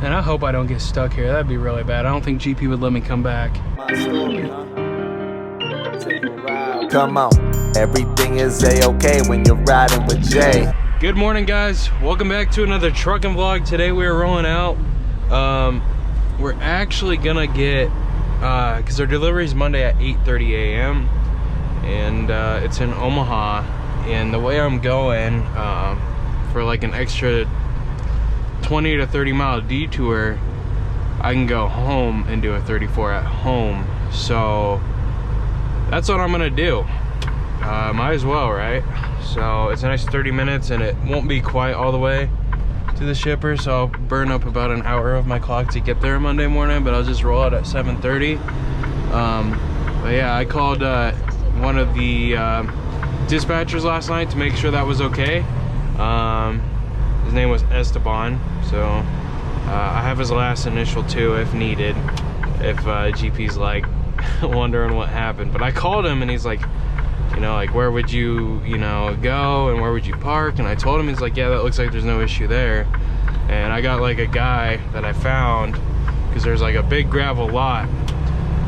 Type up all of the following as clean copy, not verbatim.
And I hope I don't get stuck here. That'd be really bad. I don't think GP would let me come back. My story, huh? Take a ride. Come on, everything is a-okay when you're riding with Jay. Good morning, guys. Welcome back to another trucking vlog. Today we are rolling out. We're actually gonna get, because our delivery is Monday at 8:30 a.m. and it's in Omaha. And the way I'm going, for like an extra 20 to 30 mile detour, I can go home and do a 34 at home. So that's what I'm gonna do. Might as well, right? So it's a nice 30 minutes and it won't be quite all the way to the shipper, so I'll burn up about an hour of my clock to get there Monday morning, but I'll just roll out at 7:30. But yeah, I called one of the dispatchers last night to make sure that was okay. His name was Esteban, so I have his last initial too if needed, if GP's like wondering what happened. But I called him and he's like, you know, like, where would you, go and where would you park? And I told him, he's like, yeah, that looks like there's no issue there. And I got like a guy that I found, because there's like a big gravel lot,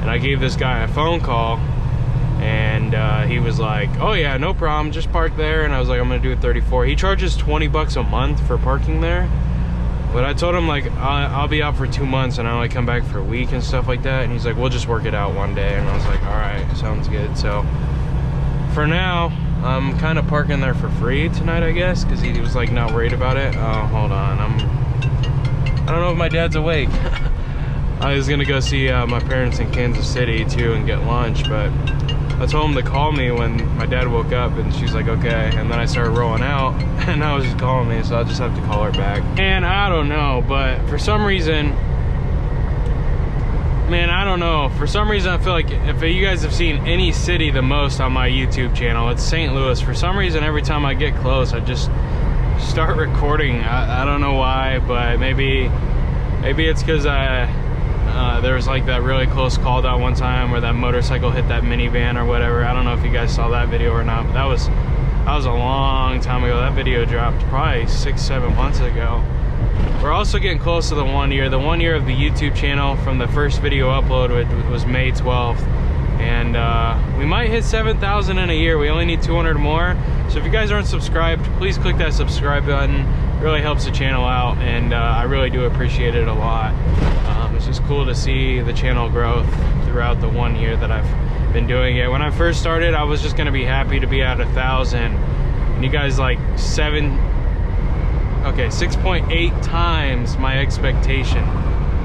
and I gave this guy a phone call, and he was like, oh yeah, no problem, just park there. And I was like, I'm gonna do a 34. He charges 20 bucks a month for parking there, but I told him like I'll be out for 2 months and I only come back for a week and stuff like that. And he's like, we'll just work it out one day. And I was like, all right, sounds good. So for now, I'm kind of parking there for free tonight, I guess, because he was like not worried about it. Oh, hold on, I don't know if my dad's awake. I was gonna go see my parents in Kansas City too and get lunch, but I told him to call me when my dad woke up, and she's like, okay. And then I started rolling out, and now she's calling me, so I'll just have to call her back. And I don't know, but for some reason, man, I don't know. For some reason, I feel like if you guys have seen any city the most on my YouTube channel, it's St. Louis. For some reason, every time I get close, I just start recording. I don't know why, but maybe it's because there was like that really close call that one time where that motorcycle hit that minivan or whatever. I don't know if you guys saw that video or not, but that was a long time ago. That video dropped probably 6-7 months ago. We're also getting close to the 1 year. The 1 year of the YouTube channel from the first video upload was May 12th. And we might hit 7,000 in a year. We only need 200 more. So if you guys aren't subscribed, please click that subscribe button. It really helps the channel out, and I really do appreciate it a lot. It's just cool to see the channel growth throughout the 1 year that I've been doing it. When I first started, I was just gonna be happy to be at 1,000. And you guys like 6.8 times my expectation.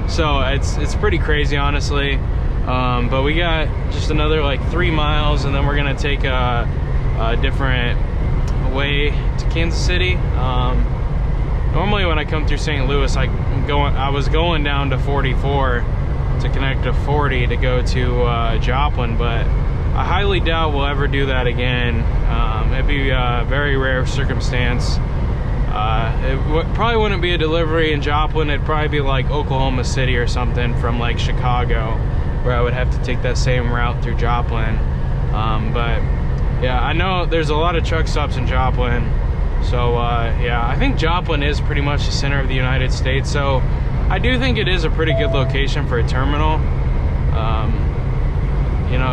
So it's pretty crazy, honestly. But we got just another like 3 miles, and then we're gonna take a different way to Kansas City. Normally when I come through St. Louis, I was going down to 44 to connect to 40 to go to Joplin, but I highly doubt we'll ever do that again. It'd be a very rare circumstance. It probably wouldn't be a delivery in Joplin. It'd probably be like Oklahoma City or something from like Chicago, where I would have to take that same route through Joplin. But yeah, I know there's a lot of truck stops in Joplin. So yeah, I think Joplin is pretty much the center of the United States. So I do think it is a pretty good location for a terminal.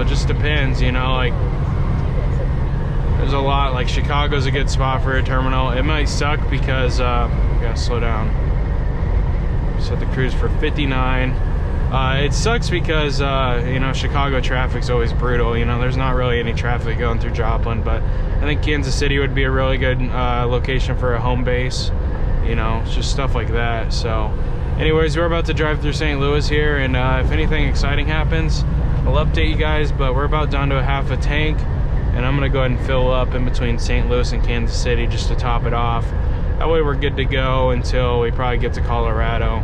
It just depends, like there's a lot, like Chicago's a good spot for a terminal. It might suck because, we gotta slow down. Set the cruise for 59. It sucks because, Chicago traffic's always brutal. There's not really any traffic going through Joplin, but I think Kansas City would be a really good location for a home base. It's just stuff like that. So anyways, we're about to drive through St. Louis here, and if anything exciting happens, I'll update you guys, but we're about down to a half a tank, and I'm gonna go ahead and fill up in between St. Louis and Kansas City just to top it off. That way we're good to go until we probably get to Colorado.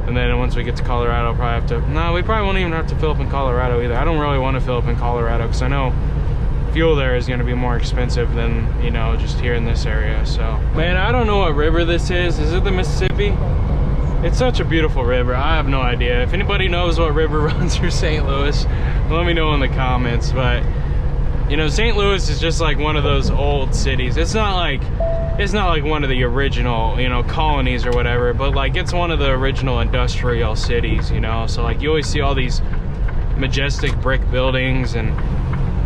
And then once we get to Colorado, we probably won't even have to fill up in Colorado either. I don't really want to fill up in Colorado because I know fuel there is going to be more expensive than, just here in this area. So, man, I don't know what river this is. Is it the Mississippi? It's such a beautiful river. I have no idea. If anybody knows what river runs through St. Louis, let me know in the comments. But, St. Louis is just like one of those old cities. It's not like it's not like one of the original, you know, colonies or whatever, but like it's one of the original industrial cities, you know. So like you always see all these majestic brick buildings, and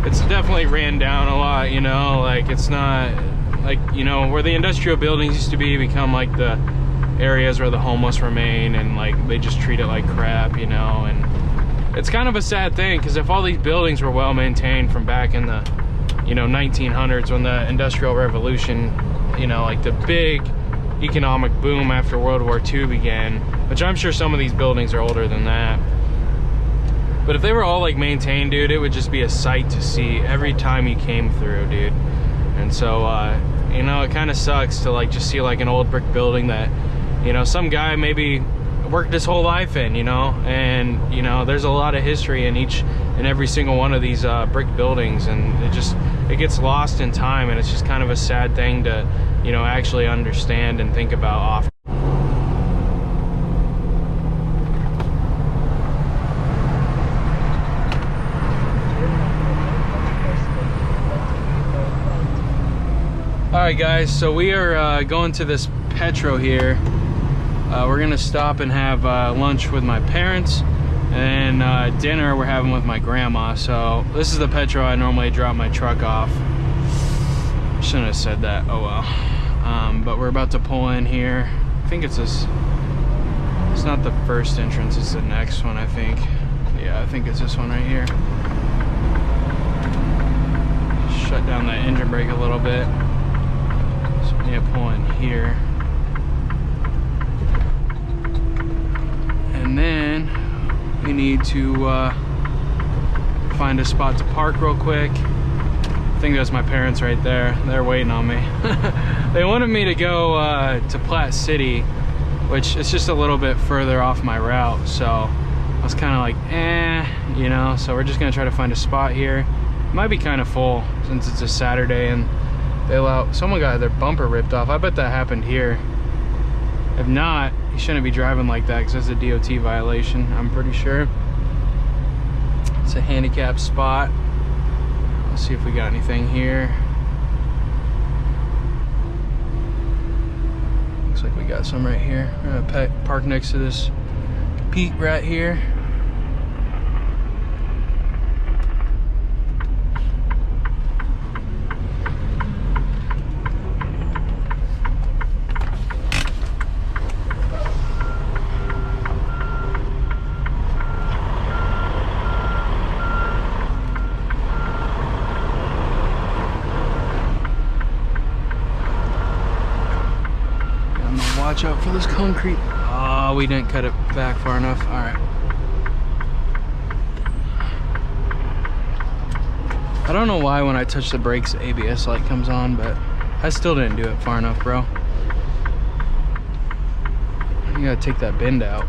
it's definitely ran down a lot, you know. Like it's not like, you know, where the industrial buildings used to be become like the areas where the homeless remain, and like they just treat it like crap, you know. And it's kind of a sad thing, because if all these buildings were well maintained from back in the, you know, 1900s, when the Industrial Revolution, you know, like the big economic boom after World War II began, which I'm sure some of these buildings are older than that, but if they were all like maintained, dude, it would just be a sight to see every time you came through, dude. And so you know, it kind of sucks to like just see like an old brick building that, you know, some guy maybe worked his whole life in, you know. And you know, there's a lot of history in each and every single one of these brick buildings, and it gets lost in time, and it's just kind of a sad thing to, you know, actually understand and think about often. Alright guys, so we are going to this Petro here. We're gonna stop and have lunch with my parents, and dinner we're having with my grandma. So this is the Petro I normally drop my truck off. Shouldn't have said that, oh well. But we're about to pull in here. I think it's this, it's not the first entrance, it's the next one, I think. Yeah, I think it's this one right here. Shut down that engine brake a little bit. So we need to pull in here. And then we need to find a spot to park real quick. I think that's my parents right there. They're waiting on me. They wanted me to go to Platte City, which is just a little bit further off my route. So I was kind of like, you know, so we're just gonna try to find a spot here. It might be kind of full since it's a Saturday and they allow, someone got their bumper ripped off. I bet that happened here. If not, you shouldn't be driving like that because that's a DOT violation, I'm pretty sure. It's a handicapped spot. Let's see if we got anything here. Looks like we got some right here. We're gonna park next to this Pete right here. Watch out for this concrete. Oh, we didn't cut it back far enough. All right. I don't know why when I touch the brakes, the ABS light comes on, but I still didn't do it far enough, bro. You gotta take that bend out.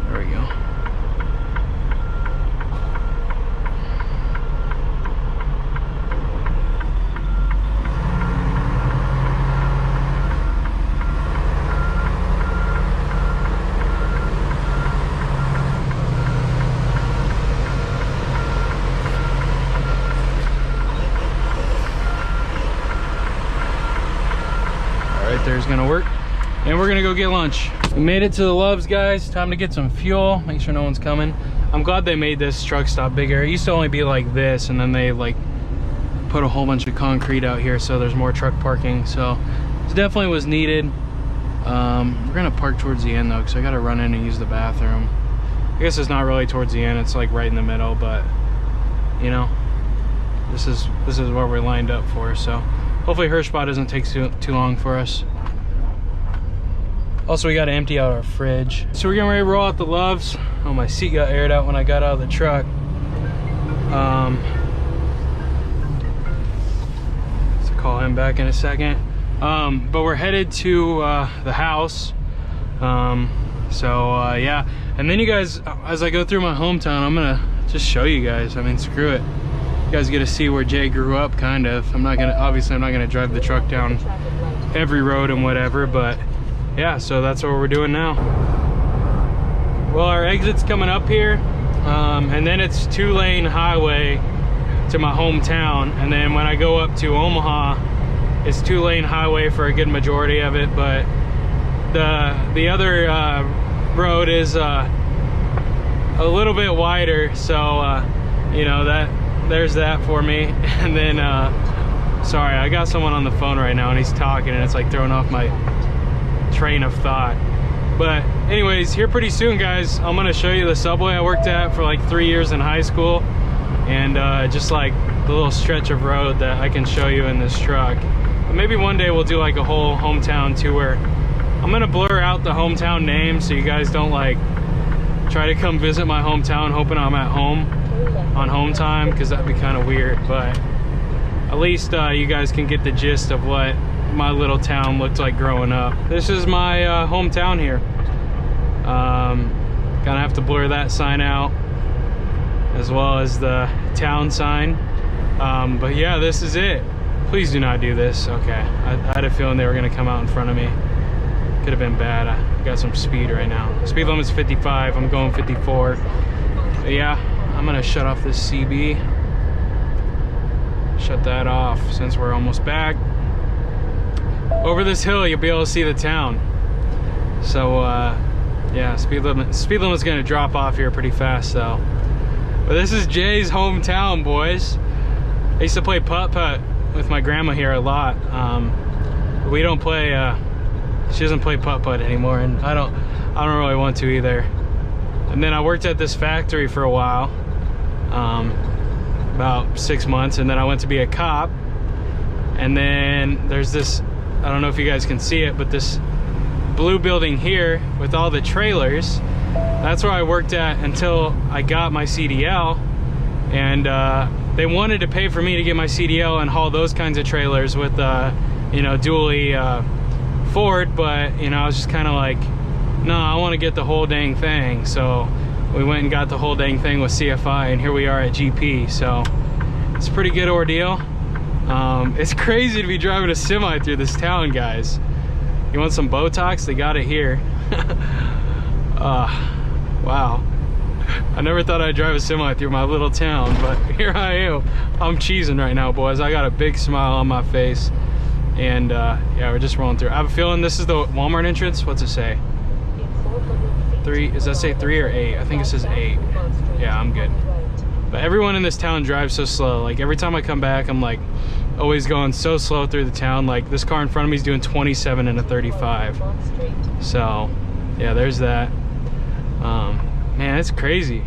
There we go. There's gonna work, and we're gonna go get lunch. We made it to the Loves, guys. Time to get some fuel, make sure no one's coming. I'm glad they made this truck stop bigger. It used to only be like this, and then they like put a whole bunch of concrete out here so there's more truck parking, so it definitely was needed. We're gonna park towards the end though, because I gotta run in and use the bathroom. I guess it's not really towards the end, it's like right in the middle, but you know, this is what we're lined up for, so hopefully her spot doesn't take too long for us. Also, we gotta empty out our fridge. So we're getting ready to roll out the Loves. Oh, my seat got aired out when I got out of the truck. So call him back in a second. But we're headed to the house. Yeah. And then you guys, as I go through my hometown, I'm gonna just show you guys. I mean, screw it. You guys get to see where Jay grew up, kind of. Obviously I'm not gonna drive the truck down every road and whatever, but yeah, so that's what we're doing now. Well, our exit's coming up here, and then it's 2-lane highway to my hometown, and then when I go up to Omaha, it's 2-lane highway for a good majority of it, but the other road is a little bit wider, so you know, there's that for me. And then sorry, I got someone on the phone right now and he's talking and it's like throwing off my train of thought. But anyways, here pretty soon, guys, I'm gonna show you the subway I worked at for like 3 years in high school, and just like the little stretch of road that I can show you in this truck. But maybe one day we'll do like a whole hometown tour. I'm gonna blur out the hometown name so you guys don't like try to come visit my hometown hoping I'm at home on home time, because that'd be kind of weird. But at least you guys can get the gist of what my little town looked like growing up. This is my hometown here. Gonna have to blur that sign out as well as the town sign. But yeah, this is it. Please do not do this. Okay, I had a feeling they were gonna come out in front of me. Could have been bad. I got some speed right now. Speed limit's 55, I'm going 54. But yeah, I'm gonna shut off this CB. Shut that off since we're almost back. Over this hill, you'll be able to see the town. So yeah, speed limit's gonna drop off here pretty fast though. But this is Jay's hometown, boys. I used to play putt-putt with my grandma here a lot. We don't play, she doesn't play putt-putt anymore, and I don't really want to either. And then I worked at this factory for a while, about 6 months, and then I went to be a cop. And then there's this, I don't know if you guys can see it, but this blue building here with all the trailers, that's where I worked at until I got my CDL. And they wanted to pay for me to get my CDL and haul those kinds of trailers with you know, dually Ford, but you know, I was just kind of like, no, I want to get the whole dang thing. So we went and got the whole dang thing with CFI, and here we are at GP. So it's a pretty good ordeal. It's crazy to be driving a semi through this town, guys. You want some Botox? They got it here. Wow. I never thought I'd drive a semi through my little town, but here I am. I'm cheesing right now, boys. I got a big smile on my face. And yeah, we're just rolling through. I have a feeling this is the Walmart entrance. What's it say? 3, does that say 3 or 8? I think it says 8. Yeah, I'm good. But everyone in this town drives so slow. Like every time I come back, I'm like always going so slow through the town. Like this car in front of me is doing 27 and a 35. So yeah, there's that. Man, it's crazy.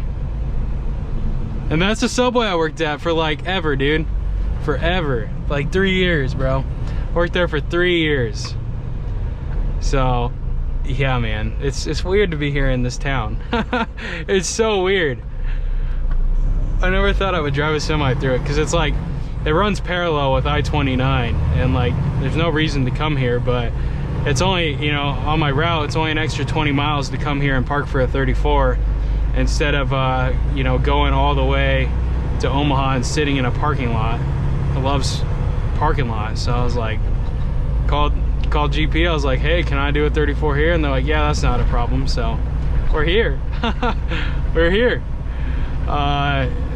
And that's the subway I worked at for like ever, dude. Forever. Like 3 years, bro. Worked there for 3 years. So yeah, man, it's weird to be here in this town. It's so weird. I never thought I would drive a semi through it, because it's like it runs parallel with I-29, and like there's no reason to come here, but it's only, you know, on my route it's only an extra 20 miles to come here and park for a 34 instead of you know, going all the way to Omaha and sitting in a parking lot. I love parking lots, so I was like, called GP. I was like, hey, can I do a 34 here? And they're like, yeah, that's not a problem. So we're here. We're here.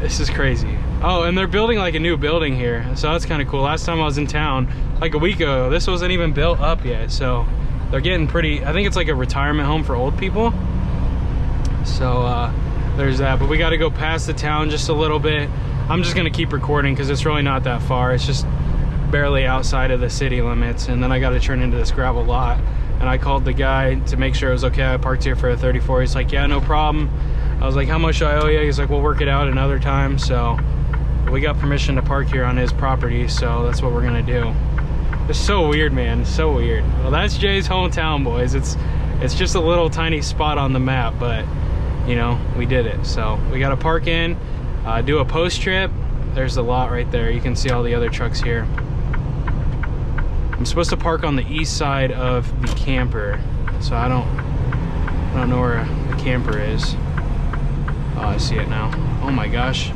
This is crazy. Oh, and they're building like a new building here, so that's kind of cool. Last time I was in town, like a week ago, this wasn't even built up yet. So they're getting pretty, I think it's like a retirement home for old people. So there's that. But we got to go past the town just a little bit. I'm just gonna keep recording because it's really not that far. It's just barely outside of the city limits, and then I got to turn into this gravel lot. And I called the guy to make sure it was okay. I parked here for a 34. He's like, yeah, no problem. I was like, how much do I owe you? He's like, we'll work it out another time. So we got permission to park here on his property, so that's what we're gonna do. It's so weird, man. It's so weird. Well, that's Jay's hometown, boys. It's just a little tiny spot on the map, but you know, we did it. So we got to park in, do a post trip. There's the lot right there. You can see all the other trucks here. I'm supposed to park on the east side of the camper, so I don't know where the camper is. Oh, I see it now. Oh my gosh.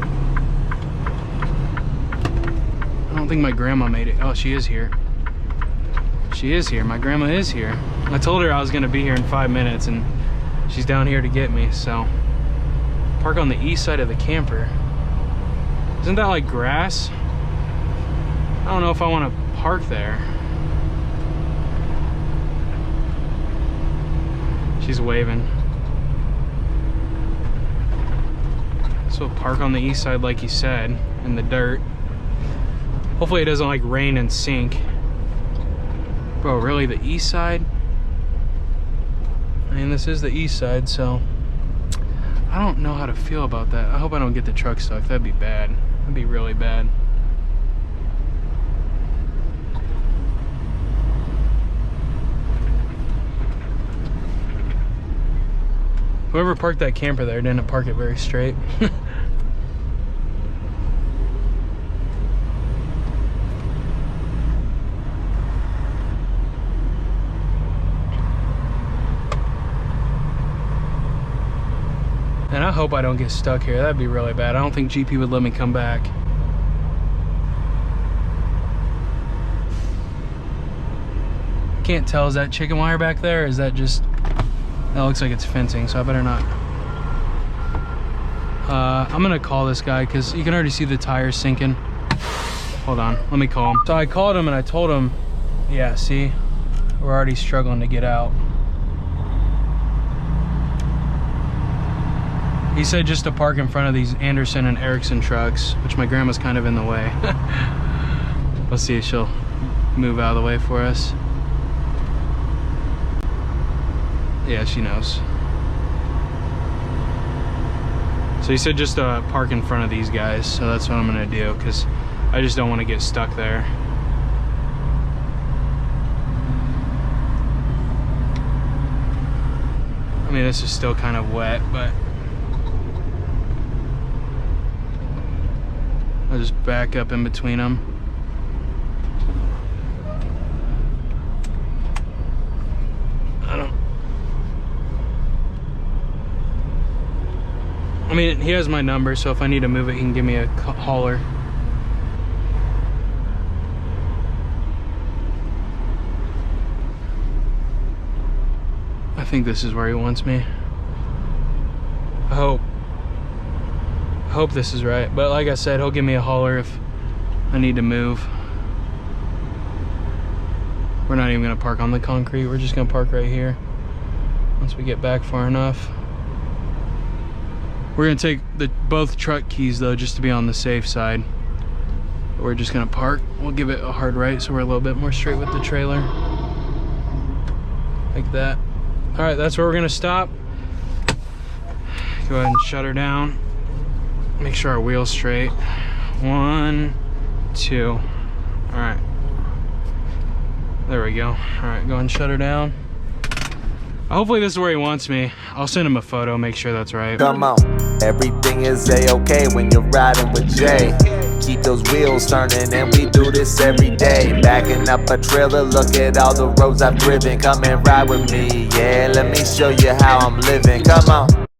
I don't think my grandma made it. Oh, she is here. She is here. My grandma is here. I told her I was gonna be here in 5 minutes, and she's down here to get me. So park on the east side of the camper. Isn't that like grass? I don't know if I want to park there. She's waving. So park on the east side like you said, in the dirt. Hopefully it doesn't like rain and sink. Bro, really, the east side? I mean, this is the east side, so I don't know how to feel about that. I hope I don't get the truck stuck. That'd be bad. That'd be really bad. Whoever parked that camper there didn't park it very straight. And I hope I don't get stuck here. That'd be really bad. I don't think GP would let me come back. Can't tell, is that chicken wire back there, or is that just... That looks like it's fencing, so I better not. I'm gonna call this guy because you can already see the tires sinking. Hold on, let me call him. So I called him and I told him, yeah, see, we're already struggling to get out. He said just to park in front of these Anderson and Erickson trucks, which my grandma's kind of in the way. Let's see if she'll move out of the way for us. Yeah, she knows. So he said just park in front of these guys, so that's what I'm gonna do, because I just don't want to get stuck there. I mean, this is still kind of wet, but I'll just back up in between them. I mean, he has my number, so if I need to move it, he can give me a holler. I think this is where he wants me. I hope this is right. But like I said, he'll give me a holler if I need to move. We're not even gonna park on the concrete. We're just gonna park right here once we get back far enough. We're gonna take both truck keys though, just to be on the safe side. We're just gonna park. We'll give it a hard right so we're a little bit more straight with the trailer. Like that. All right, that's where we're gonna stop. Go ahead and shut her down. Make sure our wheel's straight. 1, 2. All right. There we go. All right, go ahead and shut her down. Hopefully this is where he wants me. I'll send him a photo, make sure that's right. Come on, everything is a-okay when you're riding with Jay. Keep those wheels turning and we do this every day. Backing up a trailer, look at all the roads I've driven. Come and ride with me, yeah, let me show you how I'm living. Come on.